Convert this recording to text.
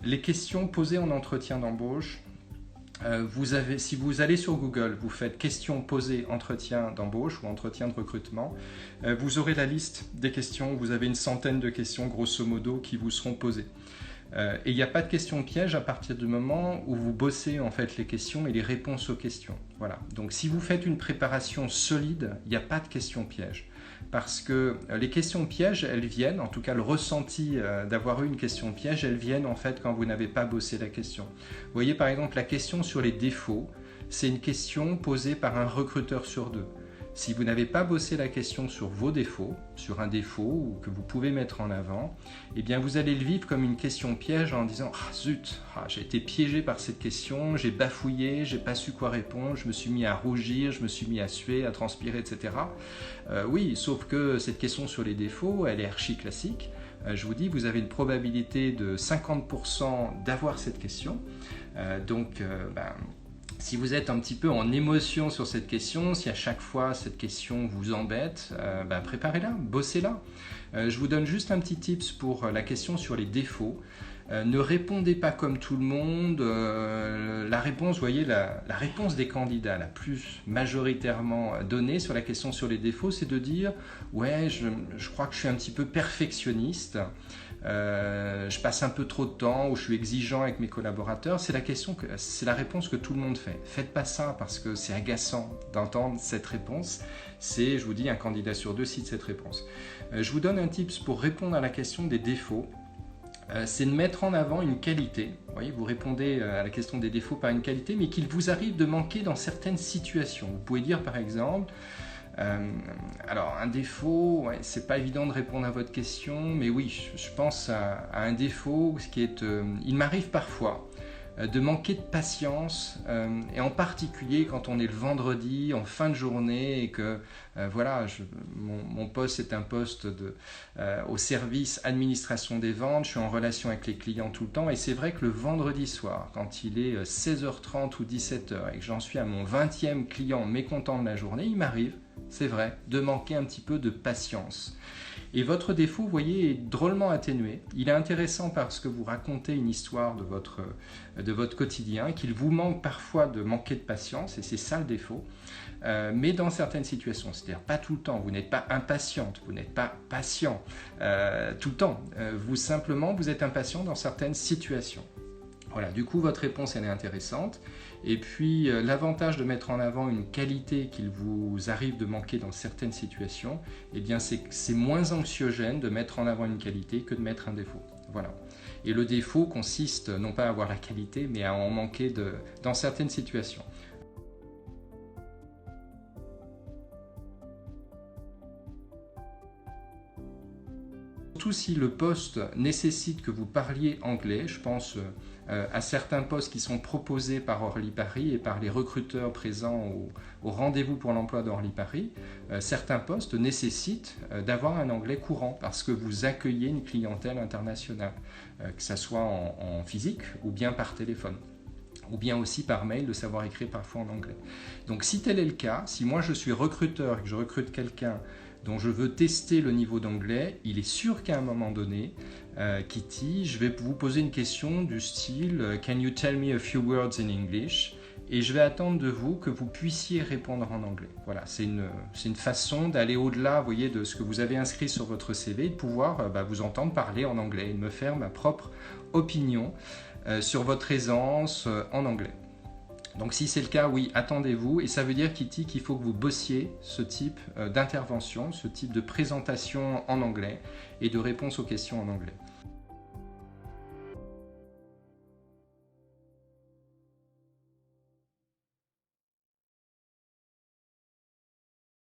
Les questions posées en entretien d'embauche, si vous allez sur Google, vous faites questions posées entretien d'embauche ou entretien de recrutement, vous aurez la liste des questions, vous avez une centaine de questions grosso modo qui vous seront posées. Et il n'y a pas de questions pièges à partir du moment où vous bossez en fait les questions et les réponses aux questions. Voilà. Donc si vous faites une préparation solide, il n'y a pas de questions pièges. Parce que les questions pièges, elles viennent, en tout cas le ressenti d'avoir eu une question piège, elles viennent en fait quand vous n'avez pas bossé la question. Vous voyez par exemple la question sur les défauts, c'est une question posée par un recruteur sur deux. Si vous n'avez pas bossé la question sur vos défauts, sur un défaut ou que vous pouvez mettre en avant, eh bien vous allez le vivre comme une question piège en disant « Ah zut, j'ai été piégé par cette question, j'ai bafouillé, j'ai pas su quoi répondre, je me suis mis à rougir, je me suis mis à suer, à transpirer, etc. » Oui, sauf que cette question sur les défauts, elle est archi classique. Je vous dis, vous avez une probabilité de 50% d'avoir cette question. Si vous êtes un petit peu en émotion sur cette question, si à chaque fois cette question vous embête, préparez-la, bossez-la. Je vous donne juste un petit tips pour la question sur les défauts. Ne répondez pas comme tout le monde. La réponse, vous voyez, la réponse des candidats la plus majoritairement donnée sur la question sur les défauts, c'est de dire « Ouais, je crois que je suis un petit peu perfectionniste. Je passe un peu trop de temps ou je suis exigeant avec mes collaborateurs. » C'est la réponse que tout le monde fait. Faites pas ça parce que c'est agaçant d'entendre cette réponse. Je vous dis, un candidat sur deux cite cette réponse. Je vous donne un tips pour répondre à la question des défauts. C'est de mettre en avant une qualité. Vous voyez, vous répondez à la question des défauts par une qualité, mais qu'il vous arrive de manquer dans certaines situations. Vous pouvez dire par exemple, alors un défaut, c'est pas évident de répondre à votre question, mais oui, je pense à un défaut qui est, il m'arrive parfois de manquer de patience, et en particulier quand on est le vendredi en fin de journée et que mon poste est un poste au service administration des ventes, je suis en relation avec les clients tout le temps et c'est vrai que le vendredi soir, quand il est 16h30 ou 17h et que j'en suis à mon 20e client mécontent de la journée, il m'arrive, c'est vrai, de manquer un petit peu de patience. Et votre défaut, vous voyez, est drôlement atténué. Il est intéressant parce que vous racontez une histoire de votre quotidien, qu'il vous manque parfois de manquer de patience, et c'est ça le défaut. Mais dans certaines situations, c'est-à-dire pas tout le temps, vous n'êtes pas impatiente, vous n'êtes pas patient tout le temps. Vous êtes impatient dans certaines situations. Voilà, du coup, votre réponse, elle est intéressante. Et puis, l'avantage de mettre en avant une qualité qu'il vous arrive de manquer dans certaines situations, eh bien, c'est moins anxiogène de mettre en avant une qualité que de mettre un défaut. Voilà. Et le défaut consiste non pas à avoir la qualité, mais à en manquer dans certaines situations. Surtout si le poste nécessite que vous parliez anglais, je pense à certains postes qui sont proposés par Orly Paris et par les recruteurs présents au rendez-vous pour l'emploi d'Orly Paris, certains postes nécessitent d'avoir un anglais courant parce que vous accueillez une clientèle internationale, que ce soit en physique ou bien par téléphone, ou bien aussi par mail, de savoir écrire parfois en anglais. Donc si tel est le cas, si moi je suis recruteur et que je recrute quelqu'un dont je veux tester le niveau d'anglais, il est sûr qu'à un moment donné, Kitty, je vais vous poser une question du style « Can you tell me a few words in English ?» et je vais attendre de vous que vous puissiez répondre en anglais. Voilà, c'est une façon d'aller au-delà, vous voyez, de ce que vous avez inscrit sur votre CV et de pouvoir vous entendre parler en anglais et de me faire ma propre opinion sur votre aisance en anglais. Donc si c'est le cas, oui, attendez-vous. Et ça veut dire, Kitty, qu'il faut que vous bossiez ce type d'intervention, ce type de présentation en anglais et de réponse aux questions en anglais.